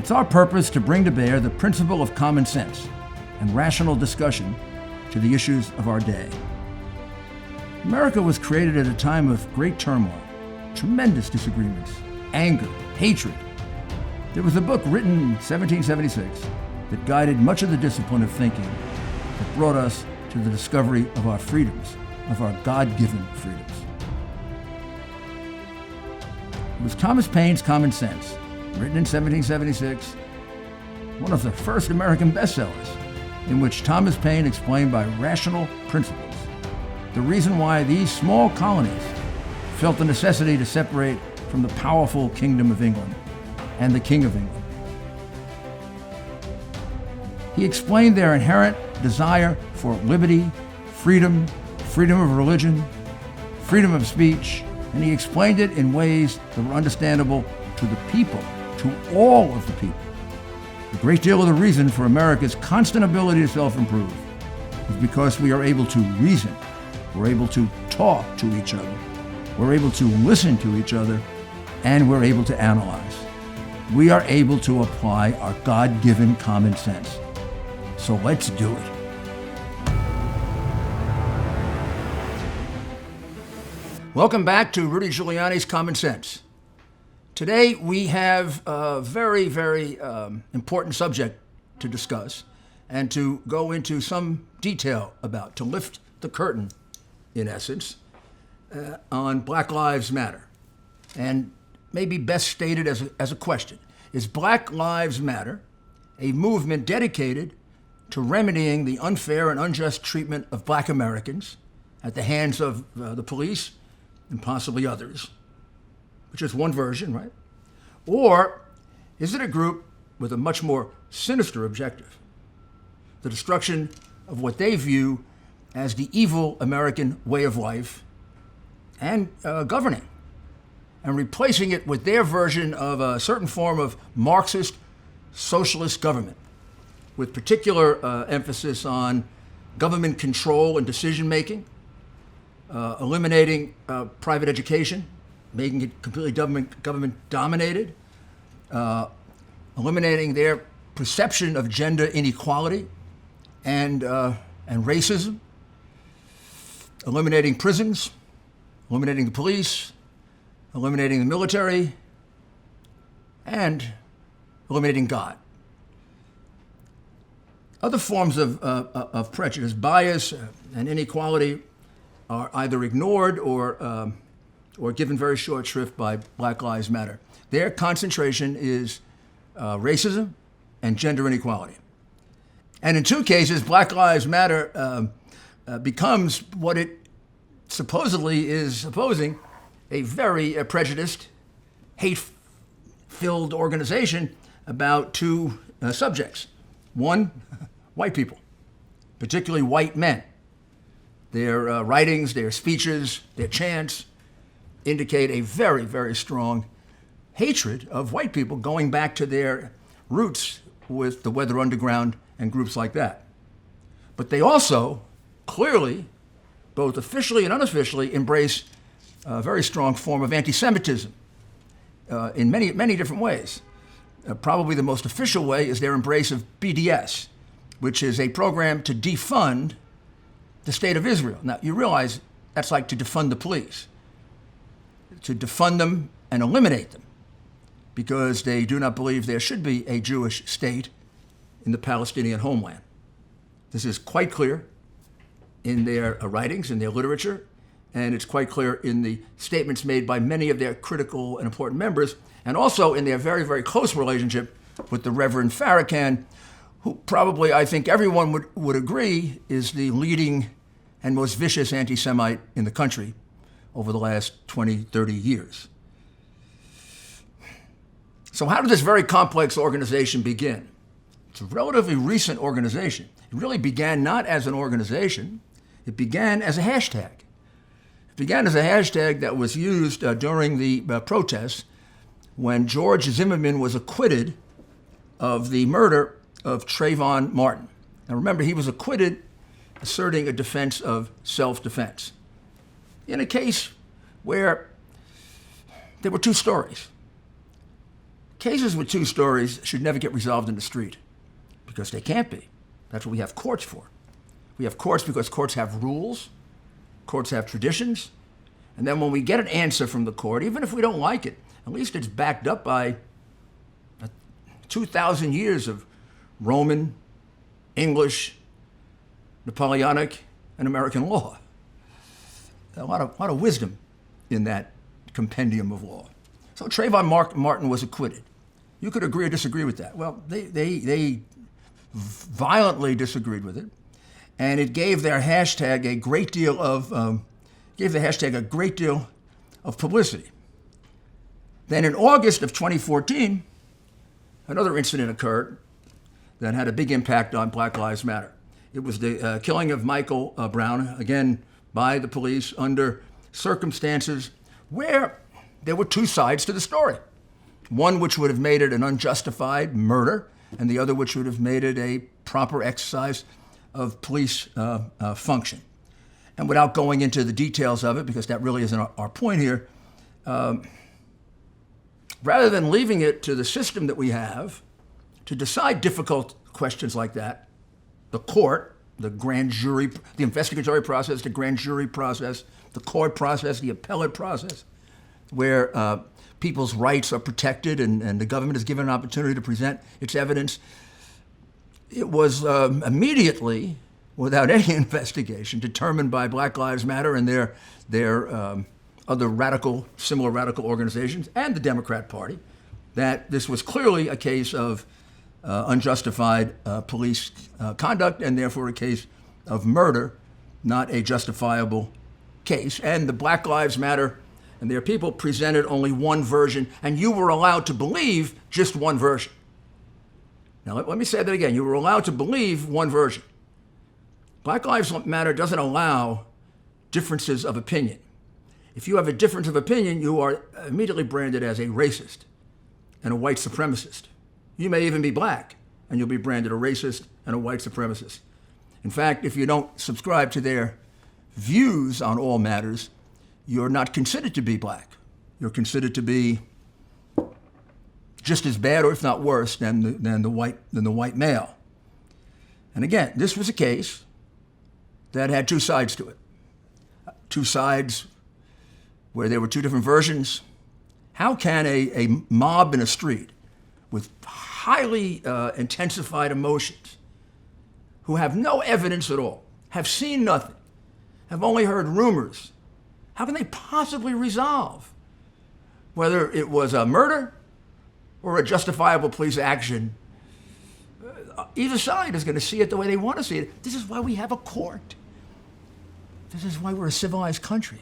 It's our purpose to bring to bear the principle of common sense and rational discussion to the issues of our day. America was created at a time of great turmoil, tremendous disagreements, anger, hatred. There was a book written in 1776 that guided much of the discipline of thinking that brought us to the discovery of our freedoms, of our God-given freedoms. It was Thomas Paine's Common Sense, written in 1776, one of the first American bestsellers, in which Thomas Paine explained by rational principles the reason why these small colonies felt the necessity to separate from the powerful Kingdom of England and the King of England. He explained their inherent desire for liberty, freedom, freedom of religion, freedom of speech, and he explained it in ways that were understandable to the people, to all of the people. A great deal of the reason for America's constant ability to self-improve is because we are able to reason, we're able to talk to each other, we're able to listen to each other, and we're able to analyze. We are able to apply our God-given common sense. So let's do it. Welcome back to Rudy Giuliani's Common Sense. Today we have a very, very important subject to discuss and to go into some detail about, to lift the curtain, in essence, on Black Lives Matter. And maybe best stated as a question. Is Black Lives Matter a movement dedicated to remedying the unfair and unjust treatment of Black Americans at the hands of the police and possibly others, which is one version, right? Or is it a group with a much more sinister objective, the destruction of what they view as the evil American way of life and governing, and replacing it with their version of a certain form of Marxist socialist government, with particular emphasis on government control and decision-making, eliminating private education, making it completely government-dominated, eliminating their perception of gender inequality and racism, eliminating prisons, eliminating the police, eliminating the military, and eliminating God. Other forms of prejudice, bias, and inequality are either ignored or given very short shrift by Black Lives Matter. Their concentration is racism and gender inequality. And in two cases, Black Lives Matter becomes what it supposedly is opposing, a very prejudiced, hate-filled organization about two subjects. One, white people, particularly white men. Their writings, their speeches, their chants indicate a very, very strong hatred of white people going back to their roots with the Weather Underground and groups like that. But they also clearly, both officially and unofficially, embrace a very strong form of anti-Semitism in many, many different ways. Probably the most official way is their embrace of BDS, which is a program to defund the state of Israel. Now, you realize that's like to defund the police, to defund them and eliminate them, because they do not believe there should be a Jewish state in the Palestinian homeland. This is quite clear in their writings, in their literature, and it's quite clear in the statements made by many of their critical and important members, and also in their very, very close relationship with the Reverend Farrakhan, who probably, I think everyone would agree, is the leading and most vicious anti-Semite in the country over the last 20, 30 years. So how did this very complex organization begin? It's a relatively recent organization. It really began not as an organization. It began as a hashtag. It began as a hashtag that was used during the protests when George Zimmerman was acquitted of the murder of Trayvon Martin. Now remember, he was acquitted asserting a defense of self-defense in a case where there were two stories. Cases with two stories should never get resolved in the street because they can't be. That's what we have courts for. We have courts because courts have rules, courts have traditions, and then when we get an answer from the court, even if we don't like it, at least it's backed up by 2,000 years of Roman, English, Napoleonic, and American law. A lot of wisdom in that compendium of law. So Trayvon Martin was acquitted. You could agree or disagree with that. Well, they violently disagreed with it, and it gave their hashtag a great deal of publicity. Then in August of 2014, another incident occurred that had a big impact on Black Lives Matter. It was the killing of Michael Brown, again by the police under circumstances where there were two sides to the story. One which would have made it an unjustified murder, and the other which would have made it a proper exercise of police function. And without going into the details of it, because that really isn't our point here, rather than leaving it to the system that we have to decide difficult questions like that, the court, the grand jury, the investigatory process, the grand jury process, the court process, the appellate process, where people's rights are protected and the government is given an opportunity to present its evidence, it was immediately, without any investigation, determined by Black Lives Matter and their other similar radical organizations and the Democrat Party, that this was clearly a case of unjustified police conduct and therefore a case of murder, not a justifiable case. And the Black Lives Matter and their people presented only one version, and you were allowed to believe just one version. Now, let me say that again. You were allowed to believe one version. Black Lives Matter doesn't allow differences of opinion. If you have a difference of opinion, you are immediately branded as a racist and a white supremacist. You may even be black, and you'll be branded a racist and a white supremacist. In fact, if you don't subscribe to their views on all matters, you're not considered to be black. You're considered to be just as bad, or if not worse, than the white male. And again, this was a case that had two sides to it. Two sides where there were two different versions. How can a mob in a street with highly intensified emotions, who have no evidence at all, have seen nothing, have only heard rumors, how can they possibly resolve whether it was a murder or a justifiable police action? Either side is going to see it the way they want to see it. This is why we have a court. This is why we're a civilized country.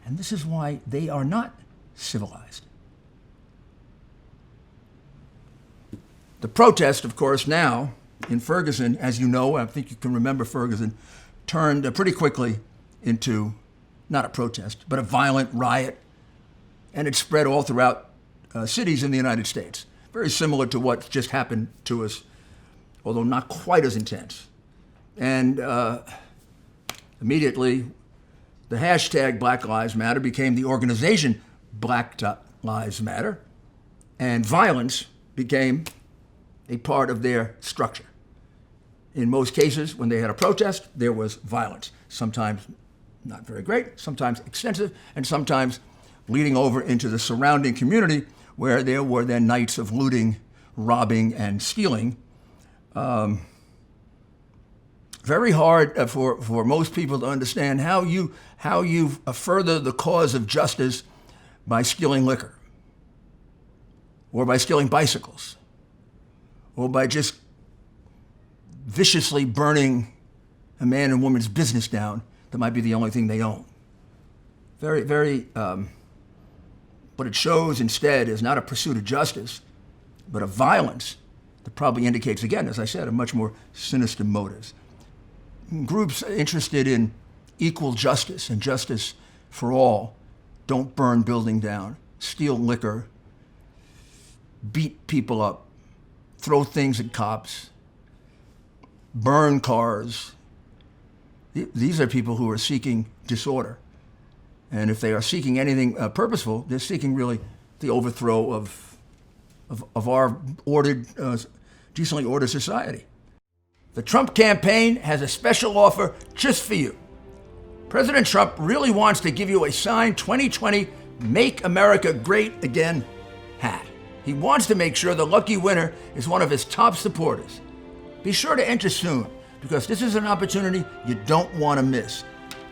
And this is why they are not civilized. The protest, of course, now in Ferguson, as you know, I think you can remember Ferguson, turned pretty quickly into not a protest, but a violent riot. And it spread all throughout cities in the United States. Very similar to what just happened to us, although not quite as intense. And immediately, the hashtag Black Lives Matter became the organization Black Lives Matter, and violence became a part of their structure. In most cases, when they had a protest, there was violence, sometimes not very great, sometimes extensive, and sometimes leading over into the surrounding community where there were then nights of looting, robbing, and stealing. Very hard for most people to understand how you further the cause of justice by stealing liquor, or by stealing bicycles, or by just viciously burning a man and woman's business down that might be the only thing they own. What it shows instead is not a pursuit of justice, but a violence that probably indicates, again, as I said, a much more sinister motives. Groups interested in equal justice and justice for all don't burn building down, steal liquor, beat people up, throw things at cops, burn cars. These are people who are seeking disorder. And if they are seeking anything purposeful, they're seeking really the overthrow of of our ordered, decently ordered society. The Trump campaign has a special offer just for you. President Trump really wants to give you a signed 2020 Make America Great Again hat. He wants to make sure the lucky winner is one of his top supporters. Be sure to enter soon, because this is an opportunity you don't want to miss.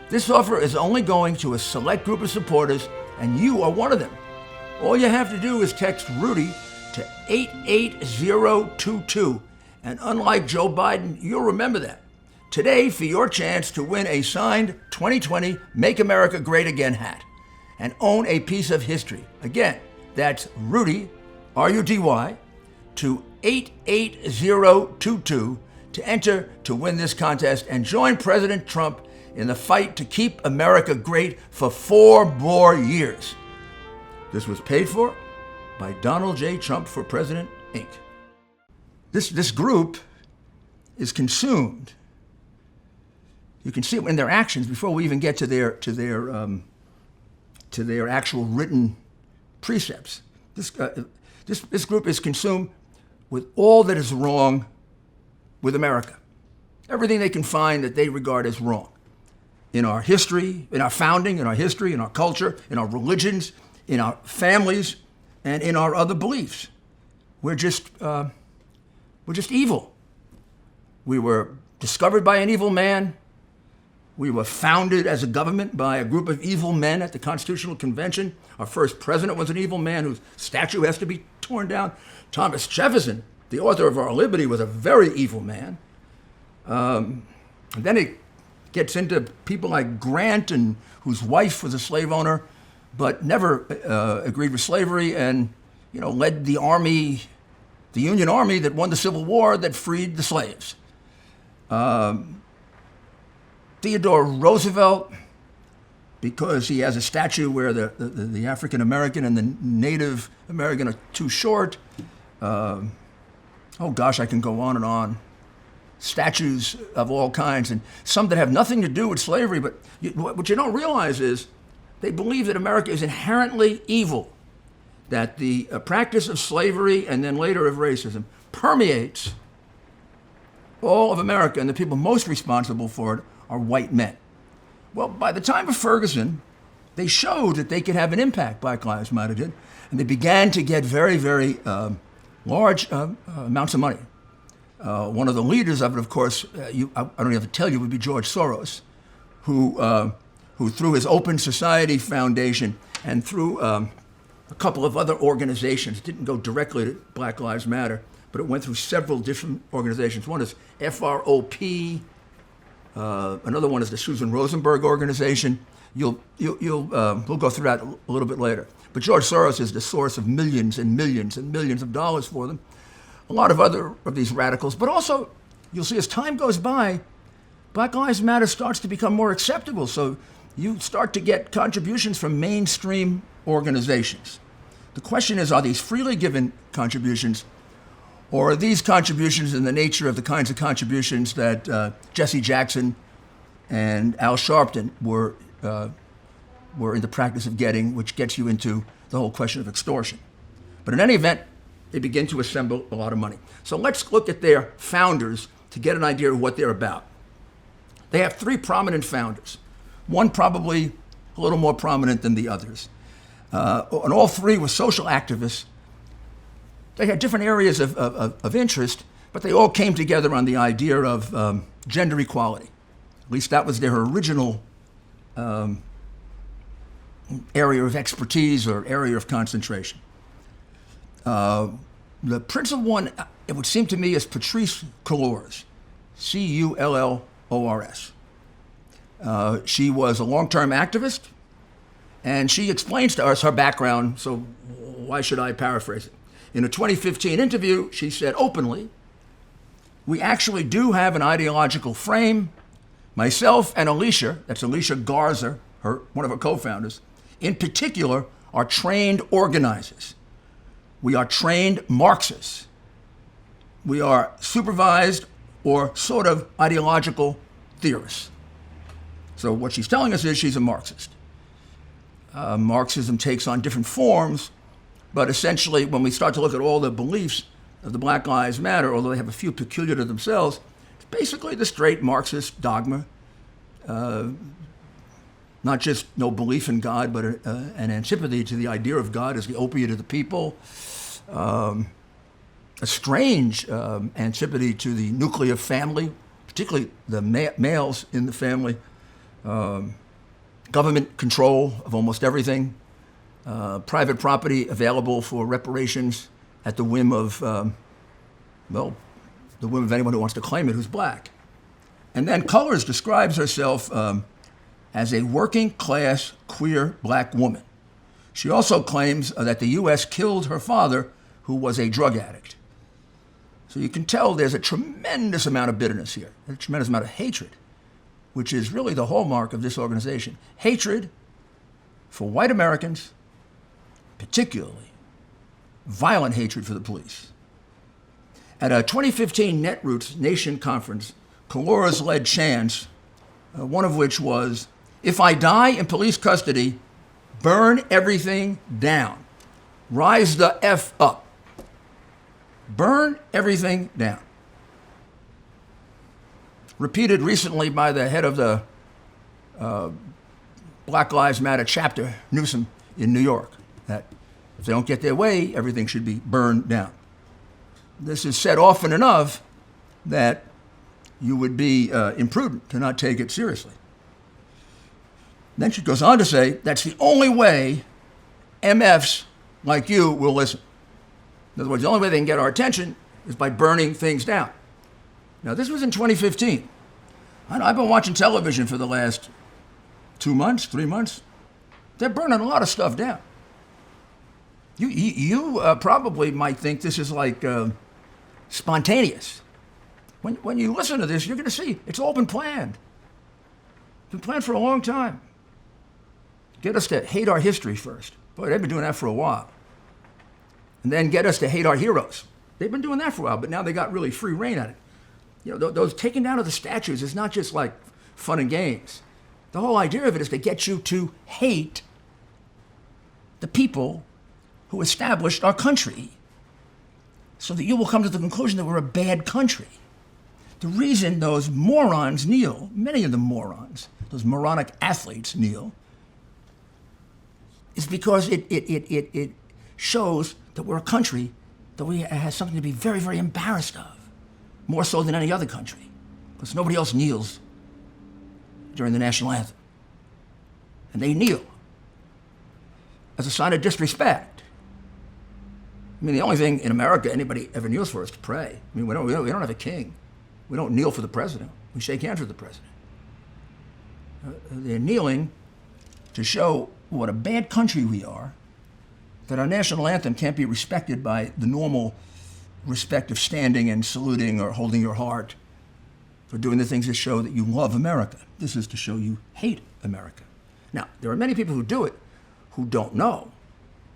This offer is only going to a select group of supporters, and you are one of them. All you have to do is text Rudy to 88022, and unlike Joe Biden, you'll remember that. Today, for your chance to win a signed 2020 Make America Great Again hat and own a piece of history. Again, that's Rudy, R-U-D-Y, to 88022 to enter to win this contest and join President Trump in the fight to keep America great for 4 more years. This was paid for by Donald J. Trump for President, Inc. This group is consumed. You can see it in their actions before we even get to their actual written precepts. This group is consumed with all that is wrong with America. Everything they can find that they regard as wrong. In our history, in our founding, in our history, in our culture, in our religions, in our families, and in our other beliefs. We're just evil. We were discovered by an evil man. We were founded as a government by a group of evil men at the Constitutional Convention. Our first president was an evil man whose statue has to be torn down. Thomas Jefferson, the author of our liberty, was a very evil man. And then it gets into people like Grant, and whose wife was a slave owner, but never agreed with slavery, and led the army, the Union Army that won the Civil War that freed the slaves. Theodore Roosevelt, because he has a statue where the African American and the Native American are too short. Oh gosh, I can go on and on. Statues of all kinds, and some that have nothing to do with slavery, but what you don't realize is they believe that America is inherently evil, that the practice of slavery and then later of racism permeates all of America, and the people most responsible for it are white men. Well, by the time of Ferguson, they showed that they could have an impact, Black Lives Matter did, and they began to get very, very large amounts of money. One of the leaders of it, of course, I don't have to tell you, would be George Soros, who through his Open Society Foundation and through a couple of other organizations, it didn't go directly to Black Lives Matter, but it went through several different organizations. One is FROP, another one is the Susan Rosenberg organization. We'll go through that a little bit later. But George Soros is the source of millions and millions and millions of dollars for them. A lot of other of these radicals, but also you'll see as time goes by, Black Lives Matter starts to become more acceptable. So you start to get contributions from mainstream organizations. The question is, are these freely given contributions, or are these contributions in the nature of the kinds of contributions that Jesse Jackson and Al Sharpton were in the practice of getting, which gets you into the whole question of extortion. But in any event, they begin to assemble a lot of money. So let's look at their founders to get an idea of what they're about. They have 3 prominent founders, one probably a little more prominent than the others. And all 3 were social activists. They had different areas of interest, but they all came together on the idea of gender equality. At least that was their original area of expertise or area of concentration. The principal one, it would seem to me, is Patrisse Cullors, Cullors. She was a long-term activist, and she explains to us her background, so why should I paraphrase it? In a 2015 interview, she said openly, "We actually do have an ideological frame. Myself and Alicia," that's Alicia Garza, one of her co-founders, "in particular, are trained organizers. We are trained Marxists. We are supervised or sort of ideological theorists." So what she's telling us is she's a Marxist. Marxism takes on different forms, But essentially, when we start to look at all the beliefs of the Black Lives Matter, although they have a few peculiar to themselves, it's basically the straight Marxist dogma. Not just no belief in God, but an antipathy to the idea of God as the opiate of the people. A strange antipathy to the nuclear family, particularly the males in the family. Government control of almost everything. Private property available for reparations at the whim of, the whim of anyone who wants to claim it who's black. And then Cullors describes herself as a working class queer black woman. She also claims that the U.S. killed her father, who was a drug addict. So you can tell there's a tremendous amount of bitterness here, a tremendous amount of hatred, which is really the hallmark of this organization. Hatred for white Americans, particularly violent hatred for the police. At a 2015 Netroots Nation conference, Cullors led chants, one of which was, "If I die in police custody, burn everything down. Rise the F up. Burn everything down." Repeated recently by the head of the Black Lives Matter chapter, Newsom, in New York, that if they don't get their way, everything should be burned down. This is said often enough that you would be imprudent to not take it seriously. Then she goes on to say, that's the only way MFs like you will listen. In other words, the only way they can get our attention is by burning things down. Now, this was in 2015. I've been watching television for the last 2 months, 3 months. They're burning a lot of stuff down. You probably might think this is like spontaneous. When you listen to this, you're going to see it's all been planned. It's been planned for a long time. Get us to hate our history first. Boy, they've been doing that for a while. And then get us to hate our heroes. They've been doing that for a while, but now they got really free reign at it. You know, those taking down of the statues is not just like fun and games. The whole idea of it is to get you to hate the people who established our country so that you will come to the conclusion that we're a bad country. The reason those morons kneel, many of them morons, those moronic athletes kneel, is because it shows that we're a country that has something to be very, very embarrassed of, more so than any other country, because nobody else kneels during the national anthem. And they kneel as a sign of disrespect. I mean, the only thing in America anybody ever kneels for is to pray. I mean, we don't have a king. We don't kneel for the president. We shake hands with the president. They're kneeling to show what a bad country we are, that our national anthem can't be respected by the normal respect of standing and saluting or holding your heart, for doing the things that show that you love America. This is to show you hate America. Now, there are many people who do it who don't know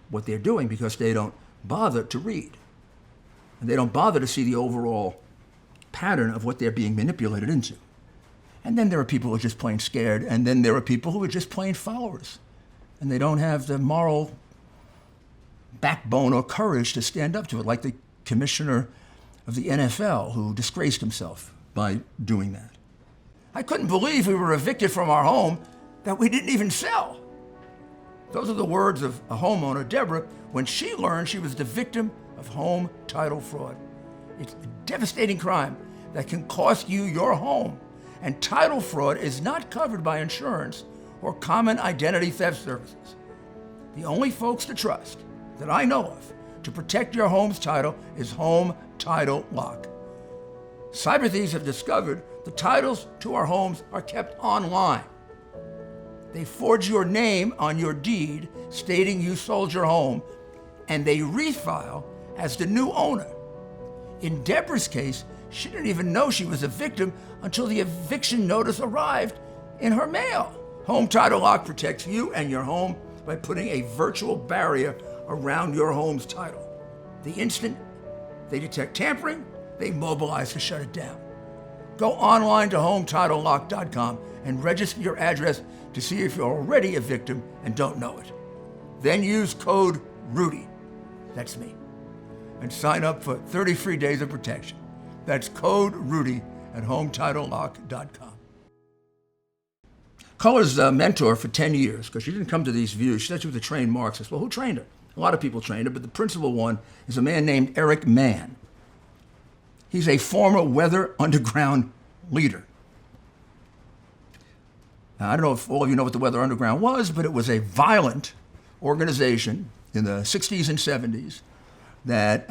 what they're doing because they don't bother to read. And they don't bother to see the overall pattern of what they're being manipulated into. And then there are people who are just plain scared, and then there are people who are just plain followers. And they don't have the moral backbone or courage to stand up to it, like the commissioner of the NFL who disgraced himself by doing that. I couldn't believe we were evicted from our home that we didn't even sell. Those are the words of a homeowner, Deborah, when she learned she was the victim of home title fraud. It's a devastating crime that can cost you your home. And title fraud is not covered by insurance or common identity theft services. The only folks to trust that I know of to protect your home's title is Home Title Lock. Cyber thieves have discovered the titles to our homes are kept online. They forge your name on your deed stating you sold your home, and they refile as the new owner. In Deborah's case, she didn't even know she was a victim until the eviction notice arrived in her mail. Home Title Lock protects you and your home by putting a virtual barrier around your home's title. The instant they detect tampering, they mobilize to shut it down. Go online to HometitleLock.com and register your address to see if you're already a victim and don't know it. Then use code RUDY That's me. And sign up for 30 free days of protection. That's code Rudy at HomeTitleLock.com. Culler's mentor for 10 years, because she didn't come to these views. She said she was a trained Marxist. Well, who trained her? A lot of people trained her, but the principal one is a man named Eric Mann. He's a former Weather Underground leader. Now, I don't know if all of you know what the Weather Underground was, but it was a violent organization in the 60s and 70s that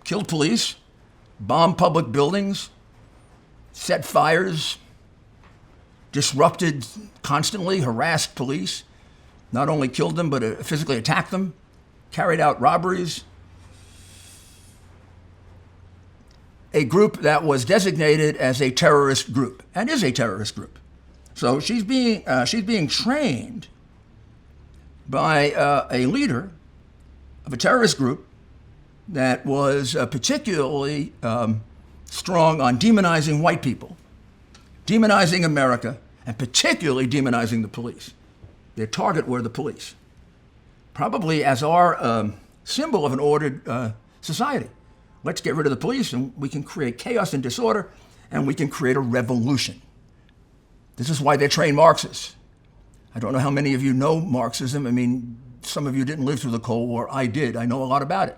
killed police, bombed public buildings, set fires, disrupted constantly, harassed police, not only killed them, but physically attacked them, carried out robberies. A group that was designated as a terrorist group, and is a terrorist group. So she's being trained by a leader of a terrorist group that was particularly strong on demonizing white people, demonizing America, and particularly demonizing the police. Their target were the police, probably as our symbol of an ordered society. Let's get rid of the police and we can create chaos and disorder and we can create a revolution. This is why they're trained Marxists. I don't know how many of you know Marxism. I mean, some of you didn't live through the Cold War. I did. I know a lot about it.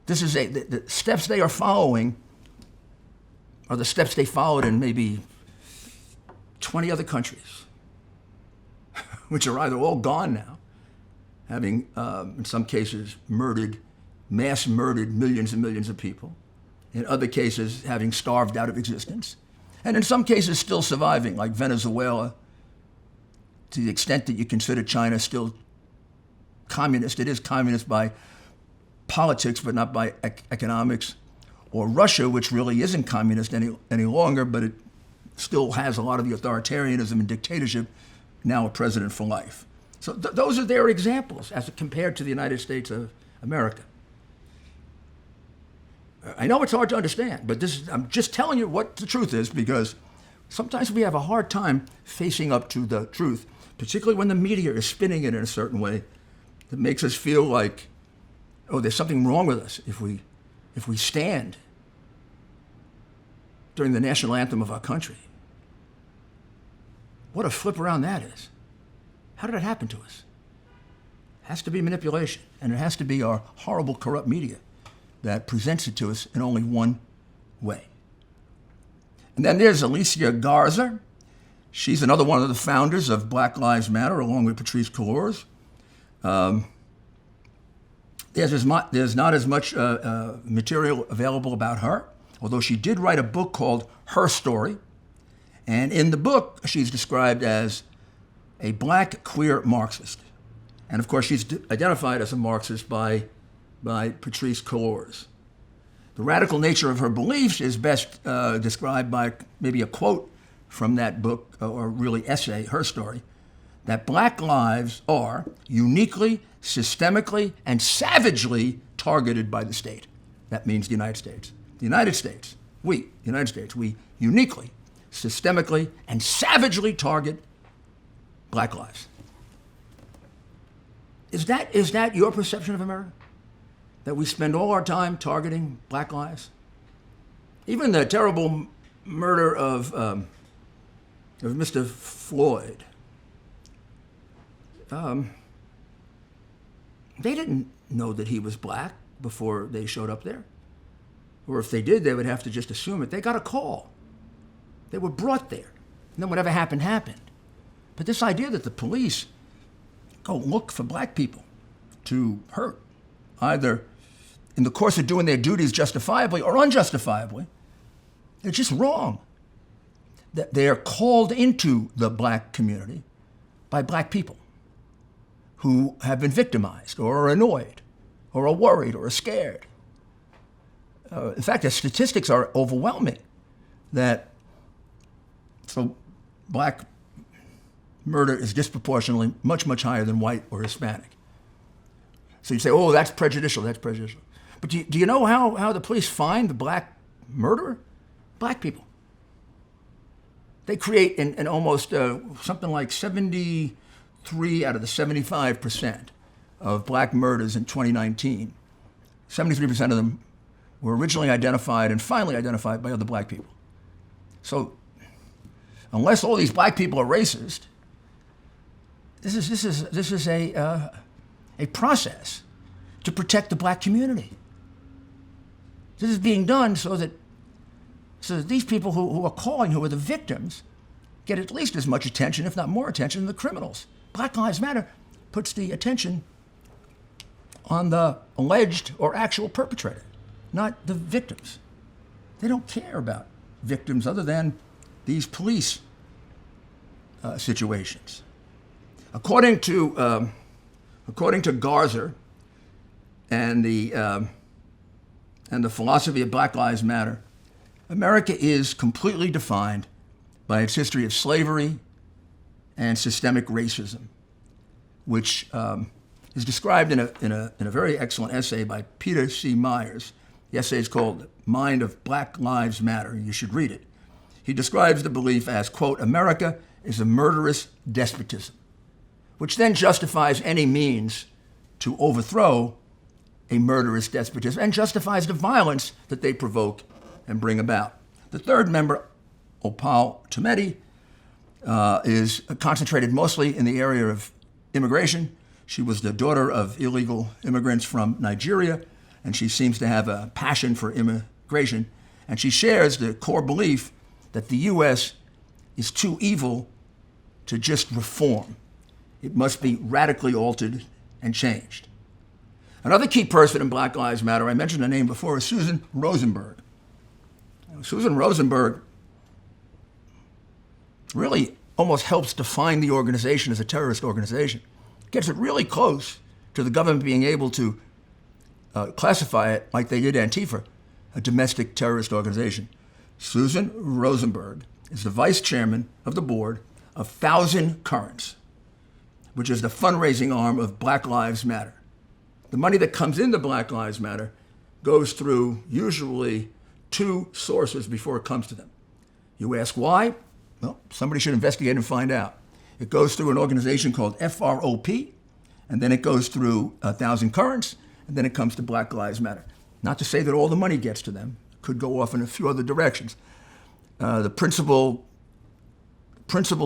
This is the steps they are following are the steps they followed in maybe 20 other countries, which are either all gone now, having, in some cases, mass murdered millions and millions of people. In other cases, having starved out of existence. And in some cases, still surviving, like Venezuela, to the extent that you consider China still communist. It is communist by politics, but not by economics. Or Russia, which really isn't communist any longer, but it still has a lot of the authoritarianism and dictatorship, now a president for life. So those are their examples as compared to the United States of America. I know it's hard to understand, but I'm just telling you what the truth is, because sometimes we have a hard time facing up to the truth, particularly when the media is spinning it in a certain way that makes us feel like, oh, there's something wrong with us if we stand during the national anthem of our country. What a flip around that is. How did it happen to us? It has to be manipulation, and it has to be our horrible, corrupt media that presents it to us in only one way. And then there's Alicia Garza. She's another one of the founders of Black Lives Matter, along with Patrisse Cullors. There's not as much material available about her, although she did write a book called Her Story. And in the book, she's described as a black queer Marxist. And of course, she's identified as a Marxist by Patrisse Cullors. The radical nature of her beliefs is best described by maybe a quote from that book, or really essay, Her Story, that black lives are uniquely, systemically, and savagely targeted by the state. That means the United States. The United States, we uniquely, systemically, and savagely target black lives. Is that your perception of America? That we spend all our time targeting black lives? Even the terrible murder of Mr. Floyd. They didn't know that he was black before they showed up there. Or if they did, they would have to just assume it. They got a call. They were brought there. And then whatever happened, happened. But this idea that the police go look for black people to hurt, either in the course of doing their duties justifiably or unjustifiably, it's just wrong. That they are called into the black community by black people who have been victimized or are annoyed or are worried or are scared. In fact, the statistics are overwhelming that so black murder is disproportionately much, much higher than white or Hispanic. So you say, oh, that's prejudicial, that's prejudicial. But do you know how the police find the black murderer? Black people. They create in almost something like 73 out of the 75% of black murders in 2019 73% of them were originally identified and finally identified by other black people. So unless all these black people are racist, this is a process to protect the black community. This is being done so that these people who are calling, who are the victims, get at least as much attention, if not more attention, than the criminals. Black Lives Matter puts the attention on the alleged or actual perpetrator, not the victims. They don't care about victims other than these police situations. According to Garza and the philosophy of Black Lives Matter, America is completely defined by its history of slavery and systemic racism, which is described in a very excellent essay by Peter C. Myers. The essay is called Mind of Black Lives Matter. You should read it. He describes the belief as, quote, America is a murderous despotism, which then justifies any means to overthrow a murderous despotism and justifies the violence that they provoke and bring about. The third member, Opal Tometi, is concentrated mostly in the area of immigration. She was the daughter of illegal immigrants from Nigeria, and she seems to have a passion for immigration. And she shares the core belief that the U.S. is too evil to just reform. It must be radically altered and changed. Another key person in Black Lives Matter, I mentioned her name before, is Susan Rosenberg. Susan Rosenberg really almost helps define the organization as a terrorist organization. Gets it really close to the government being able to classify it, like they did Antifa, a domestic terrorist organization. Susan Rosenberg is the vice chairman of the board of 1,000 Currents, which is the fundraising arm of Black Lives Matter. The money that comes into Black Lives Matter goes through usually two sources before it comes to them. You ask why? Well, somebody should investigate and find out. It goes through an organization called FROP, and then it goes through 1,000 Currents, and then it comes to Black Lives Matter. Not to say that all the money gets to them. It could go off in a few other directions. The principal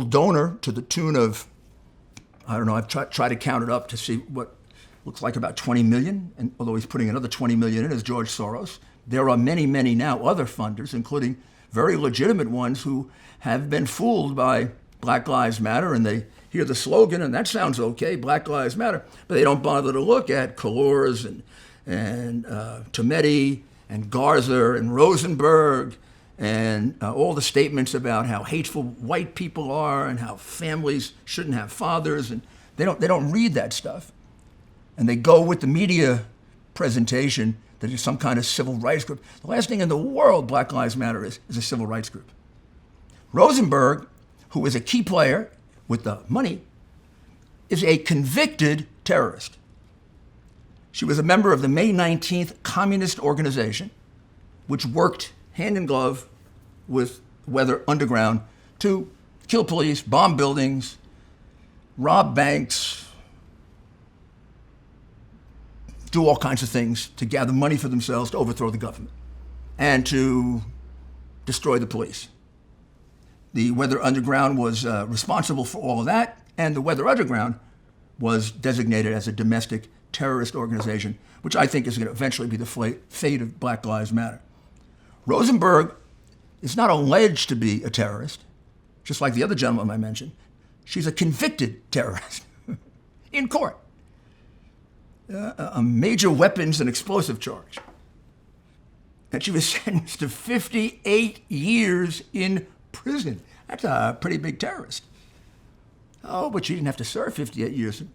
donor, to the tune of, I don't know, I've tried to count it up to see what looks like about 20 million, and although he's putting another 20 million in, is George Soros. There are many, many now other funders, including very legitimate ones who have been fooled by Black Lives Matter, and they hear the slogan, and that sounds okay, Black Lives Matter, but they don't bother to look at Kalors and Tometi and Garza and Rosenberg and all the statements about how hateful white people are and how families shouldn't have fathers, and they don't read that stuff. And they go with the media presentation that is some kind of civil rights group. The last thing in the world Black Lives Matter is a civil rights group. Rosenberg, who is a key player with the money, is a convicted terrorist. She was a member of the May 19th Communist Organization, which worked hand in glove with Weather Underground to kill police, bomb buildings, rob banks, do all kinds of things to gather money for themselves to overthrow the government and to destroy the police. The Weather Underground was responsible for all of that, and the Weather Underground was designated as a domestic terrorist organization, which I think is going to eventually be the fate of Black Lives Matter. Rosenberg is not alleged to be a terrorist, just like the other gentleman I mentioned. She's a convicted terrorist in court. A major weapons and explosive charge. And she was sentenced to 58 years in prison. That's a pretty big terrorist. Oh, but she didn't have to serve 58 years in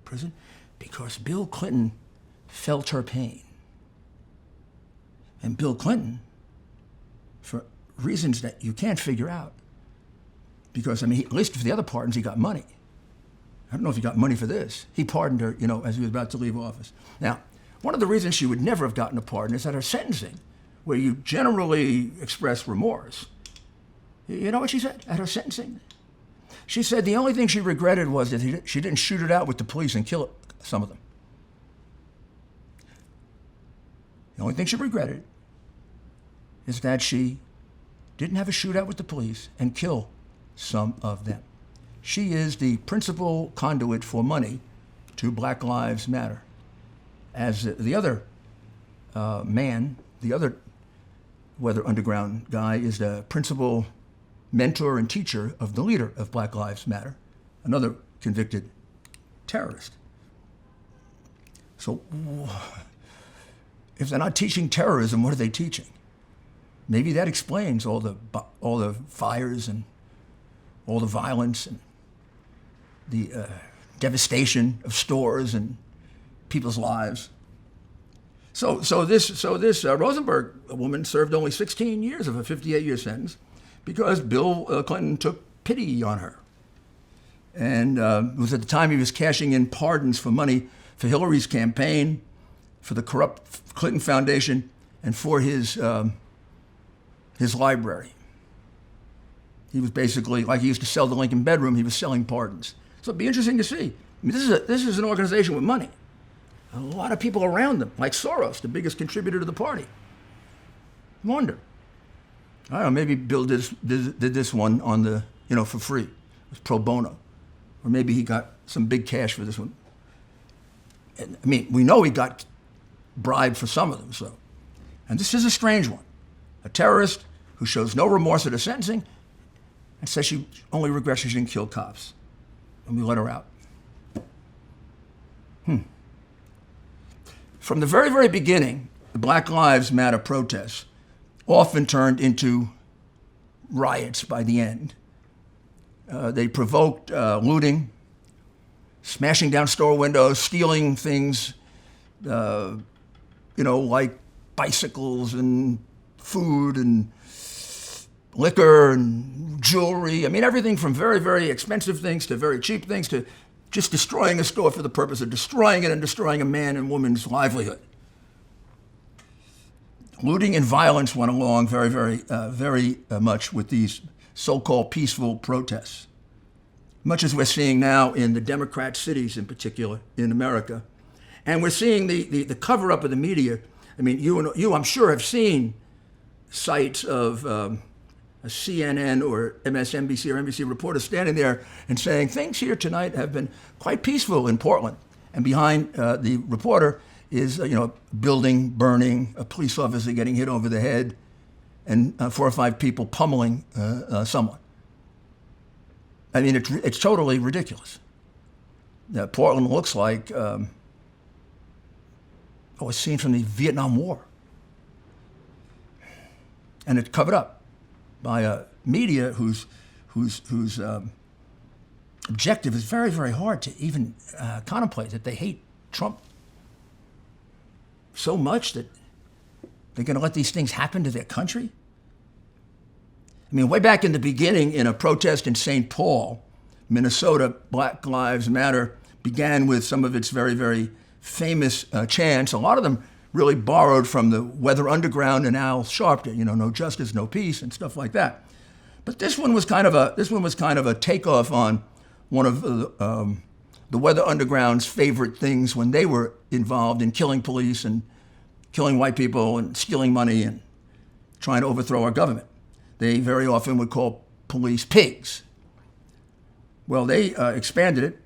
prison because Bill Clinton felt her pain. And Bill Clinton, for reasons that you can't figure out, because, I mean, at least for the other pardons, he got money. I don't know if he got money for this. He pardoned her, as he was about to leave office. Now, one of the reasons she would never have gotten a pardon is at her sentencing, where you generally express remorse. You know what she said at her sentencing? She said the only thing she regretted was that she didn't shoot it out with the police and kill some of them. The only thing she regretted is that she didn't have a shootout with the police and kill some of them. She is the principal conduit for money to Black Lives Matter. As the other man, the other Weather Underground guy, is the principal mentor and teacher of the leader of Black Lives Matter, another convicted terrorist. So if they're not teaching terrorism, what are they teaching? Maybe that explains all the fires and all the violence and the devastation of stores and people's lives. So this Rosenberg woman served only 16 years of a 58-year sentence because Bill Clinton took pity on her. And it was at the time he was cashing in pardons for money for Hillary's campaign, for the corrupt Clinton Foundation, and for his library. He was basically, like he used to sell the Lincoln bedroom, he was selling pardons. So it'd be interesting to see. I mean, this is an organization with money. A lot of people around them, like Soros, the biggest contributor to the party. Wonder. I don't know, maybe Bill did this one on the, for free. It was pro bono. Or maybe he got some big cash for this one. And, I mean, we know he got bribed for some of them, so. And this is a strange one. A terrorist who shows no remorse at her sentencing and says she only regrets she didn't kill cops. And we let her out. From the very, very beginning, the Black Lives Matter protests often turned into riots by the end. They provoked looting, smashing down store windows, stealing things, like bicycles and food and liquor and jewelry. I mean, everything from very, very expensive things to very cheap things to just destroying a store for the purpose of destroying it and destroying a man and woman's livelihood. Looting and violence went along very, very much with these so-called peaceful protests, much as we're seeing now in the Democrat cities in particular in America. And we're seeing the cover-up of the media. I mean, you I'm sure, have seen sites of a CNN or MSNBC or NBC reporter standing there and saying, things here tonight have been quite peaceful in Portland. And behind the reporter is, a building burning, a police officer getting hit over the head, and 4 or 5 people pummeling someone. I mean, it's totally ridiculous. Portland looks like a scene from the Vietnam War. And it's covered up by a media whose objective is very, very hard to even contemplate, that they hate Trump so much that they're going to let these things happen to their country. I mean, way back in the beginning, in a protest in St. Paul, Minnesota, Black Lives Matter began with some of its very, very famous chants. A lot of them really borrowed from the Weather Underground and Al Sharpton, no justice, no peace, and stuff like that. But this one was kind of a takeoff on one of the Weather Underground's favorite things when they were involved in killing police and killing white people and stealing money and trying to overthrow our government. They very often would call police pigs. Well, they expanded it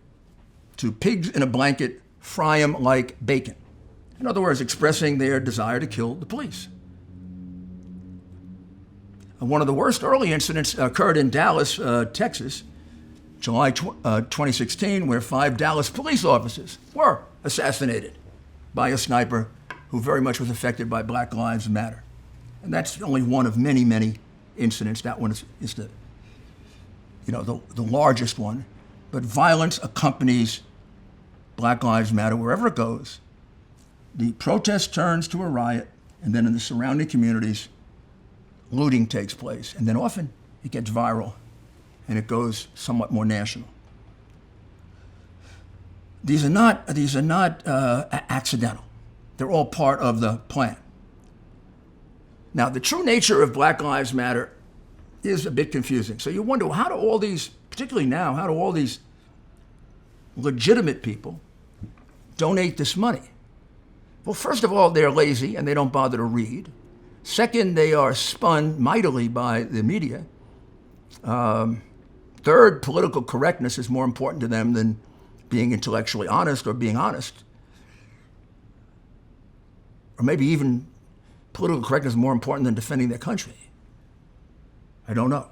to pigs in a blanket, fry 'em like bacon. In other words, expressing their desire to kill the police. One of the worst early incidents occurred in Dallas, Texas, July 2016, where 5 Dallas police officers were assassinated by a sniper who very much was affected by Black Lives Matter. And that's only one of many, many incidents. That one is the largest one. But violence accompanies Black Lives Matter wherever it goes. The protest turns to a riot, and then in the surrounding communities, looting takes place. And then often it gets viral, and it goes somewhat more national. These are not accidental. They're all part of the plan. Now, the true nature of Black Lives Matter is a bit confusing. So you wonder, how do all these, particularly now, how do all these legitimate people donate this money? Well, first of all, they're lazy and they don't bother to read. Second, they are spun mightily by the media. Third, political correctness is more important to them than being intellectually honest or being honest. Or maybe even political correctness is more important than defending their country. I don't know.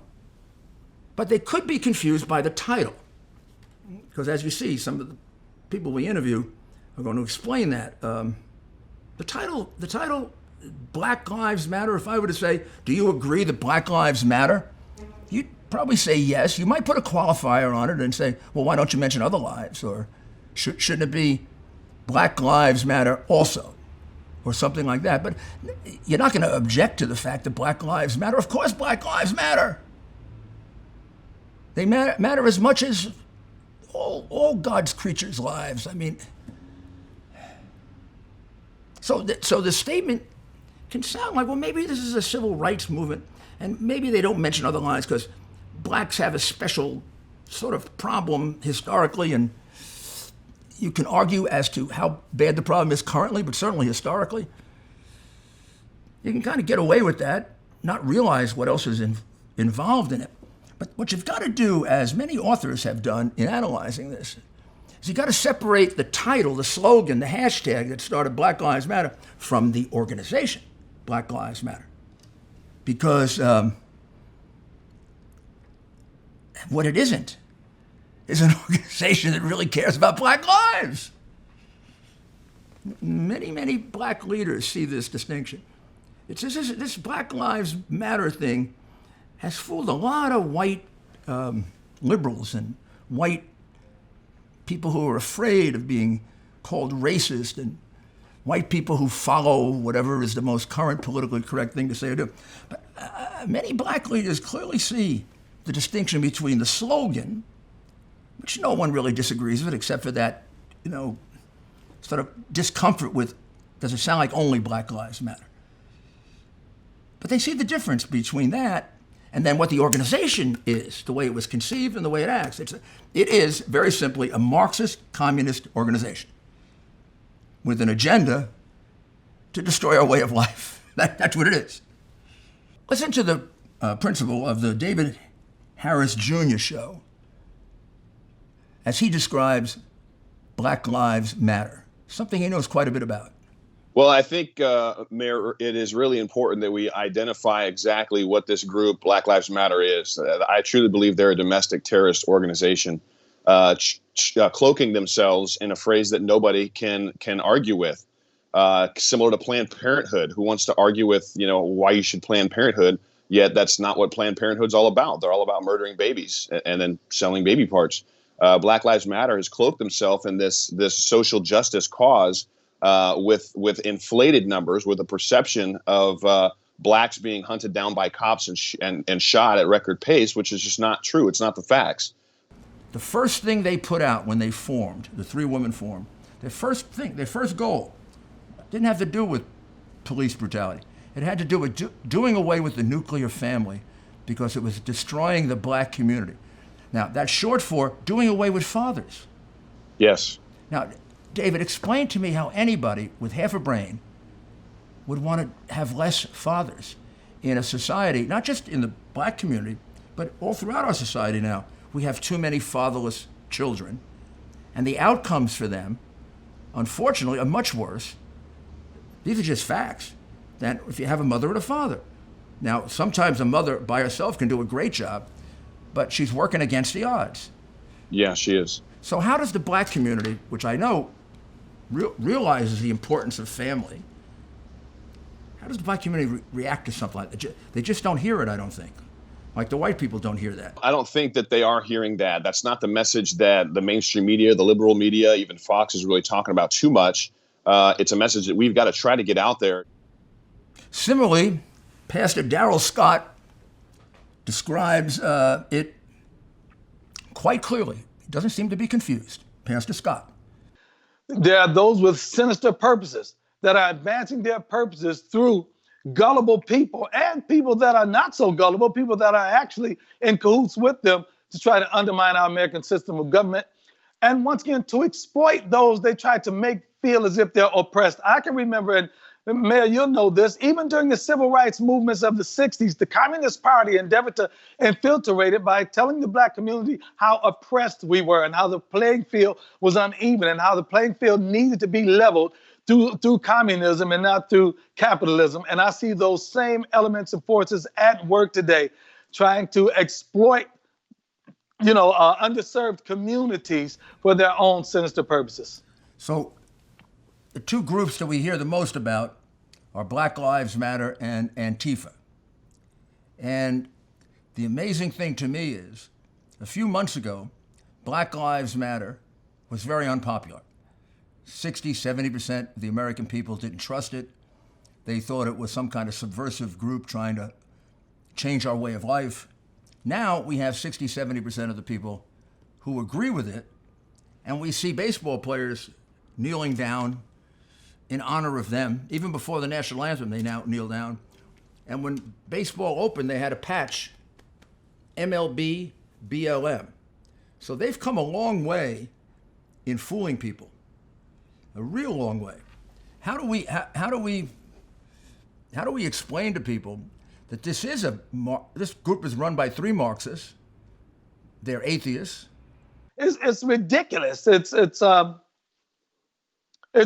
But they could be confused by the title. Because as you see, some of the people we interview are going to explain that. The title, Black Lives Matter, if I were to say, do you agree that Black Lives Matter? You'd probably say yes. You might put a qualifier on it and say, well, why don't you mention other lives? Or shouldn't it be Black Lives Matter also? Or something like that. But you're not going to object to the fact that Black Lives Matter. Of course Black Lives matter. They matter as much as all God's creatures' lives. I mean, so the statement can sound like, well, maybe this is a civil rights movement, and maybe they don't mention other lives because blacks have a special sort of problem historically, and you can argue as to how bad the problem is currently, but certainly historically. You can kind of get away with that, not realize what else is involved in it. But what you've got to do, as many authors have done in analyzing this, is you've got to separate the title, the slogan, the hashtag that started Black Lives Matter from the organization, Black Lives Matter. Because what it isn't is an organization that really cares about black lives. Many black leaders see this distinction. It's this Black Lives Matter thing has fooled a lot of white liberals and white people who are afraid of being called racist, and white people who follow whatever is the most current politically correct thing to say or do. But many black leaders clearly see the distinction between the slogan, which no one really disagrees with except for that, sort of discomfort with, does it sound like only Black Lives Matter? But they see the difference between that and then what the organization is, the way it was conceived and the way it acts. It is, very simply, a Marxist communist organization with an agenda to destroy our way of life. That's what it is. Listen to the principal of the David Harris Jr. show as he describes Black Lives Matter, something he knows quite a bit about. Well, I think, Mayor, it is really important that we identify exactly what this group, Black Lives Matter, is. I truly believe they're a domestic terrorist organization, cloaking themselves in a phrase that nobody can argue with, similar to Planned Parenthood, who wants to argue with, why you should Planned Parenthood, yet that's not what Planned Parenthood's all about. They're all about murdering babies and then selling baby parts. Black Lives Matter has cloaked themselves in this social justice cause, with inflated numbers, with a perception of blacks being hunted down by cops and shot at record pace, which is just not true. It's not the facts. The first thing they put out when they formed, the three-woman forum, their first goal didn't have to do with police brutality. It had to do with doing away with the nuclear family because it was destroying the black community. Now, that's short for doing away with fathers. Yes. Now, David, explain to me how anybody with half a brain would want to have less fathers in a society, not just in the black community, but all throughout our society now. We have too many fatherless children, and the outcomes for them, unfortunately, are much worse. These are just facts than if you have a mother and a father. Now, sometimes a mother by herself can do a great job, but she's working against the odds. Yeah, she is. So how does the black community, which I know realizes the importance of family, how does the black community react to something like that? They just don't hear it, I don't think. Like the white people don't hear that. I don't think that they are hearing that. That's not the message that the mainstream media, the liberal media, even Fox is really talking about too much. It's a message that we've got to try to get out there. Similarly, Pastor Darrell Scott describes it quite clearly. He doesn't seem to be confused. Pastor Scott. There are those with sinister purposes that are advancing their purposes through gullible people and people that are not so gullible, people that are actually in cahoots with them to try to undermine our American system of government. And once again, to exploit those they try to make feel as if they're oppressed. I can remember, and Mayor, you'll know this, even during the civil rights movements of the 60s, the Communist Party endeavored to infiltrate it by telling the black community how oppressed we were and how the playing field was uneven and how the playing field needed to be leveled through communism and not through capitalism. And I see those same elements and forces at work today, trying to exploit, underserved communities for their own sinister purposes. So the two groups that we hear the most about are Black Lives Matter and Antifa. And the amazing thing to me is, a few months ago, Black Lives Matter was very unpopular. 60, 70% of the American people didn't trust it. They thought it was some kind of subversive group trying to change our way of life. Now we have 60, 70% of the people who agree with it, and we see baseball players kneeling down in honor of them. Even before the national anthem, they now kneel down. And when baseball opened, they had a patch, MLB, BLM. So they've come a long way in fooling people, a real long way. How do we explain to people that this group is run by three Marxists? They're atheists. It's ridiculous. It's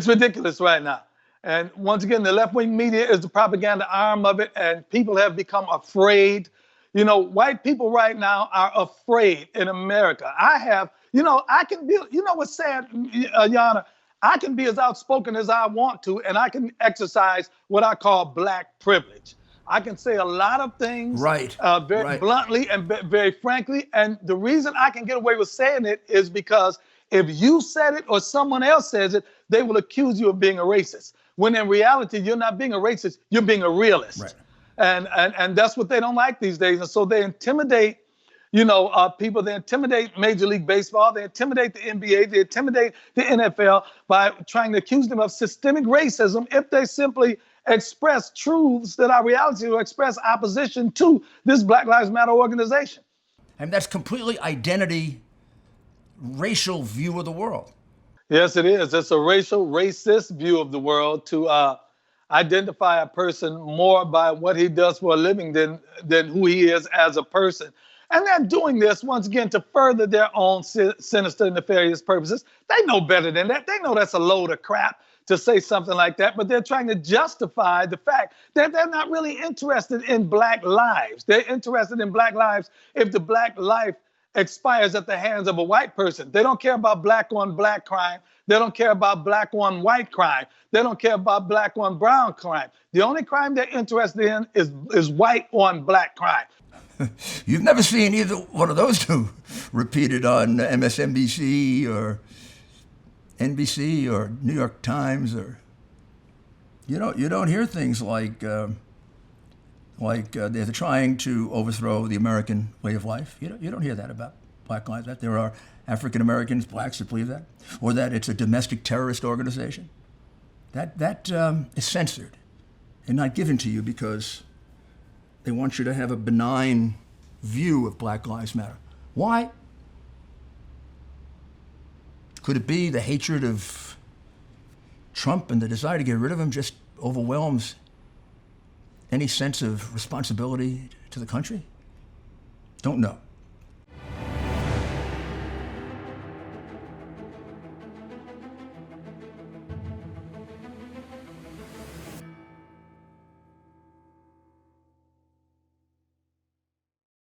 ridiculous right now. And once again, the left-wing media is the propaganda arm of it, and people have become afraid. White people right now are afraid in America. I can be, what's sad, Yana? I can be as outspoken as I want to, and I can exercise what I call black privilege. I can say a lot of things very bluntly and very frankly. And the reason I can get away with saying it is because if you said it or someone else says it, they will accuse you of being a racist. When in reality, you're not being a racist, you're being a realist. Right. And that's what they don't like these days. And so they intimidate, people. They intimidate Major League Baseball. They intimidate the NBA. They intimidate the NFL by trying to accuse them of systemic racism if they simply express truths that are reality or express opposition to this Black Lives Matter organization. And that's completely racial view of the world. Yes, it is. It's a racist view of the world to identify a person more by what he does for a living than who he is as a person. And they're doing this, once again, to further their own sinister, nefarious purposes. They know better than that. They know that's a load of crap to say something like that, but they're trying to justify the fact that they're not really interested in black lives. They're interested in black lives if the black life expires at the hands of a white person. They don't care about black on black crime. They don't care about black on white crime. They don't care about black on brown crime. The only crime they're interested in is white on black crime. You've never seen either one of those two repeated on MSNBC or NBC or New York Times, or you don't hear things like they're trying to overthrow the American way of life. You don't hear that about Black Lives Matter. There are African Americans, blacks that believe that, or that it's a domestic terrorist organization. That is censored and not given to you because they want you to have a benign view of Black Lives Matter. Why? Could it be the hatred of Trump and the desire to get rid of him just overwhelms any sense of responsibility to the country? Don't know.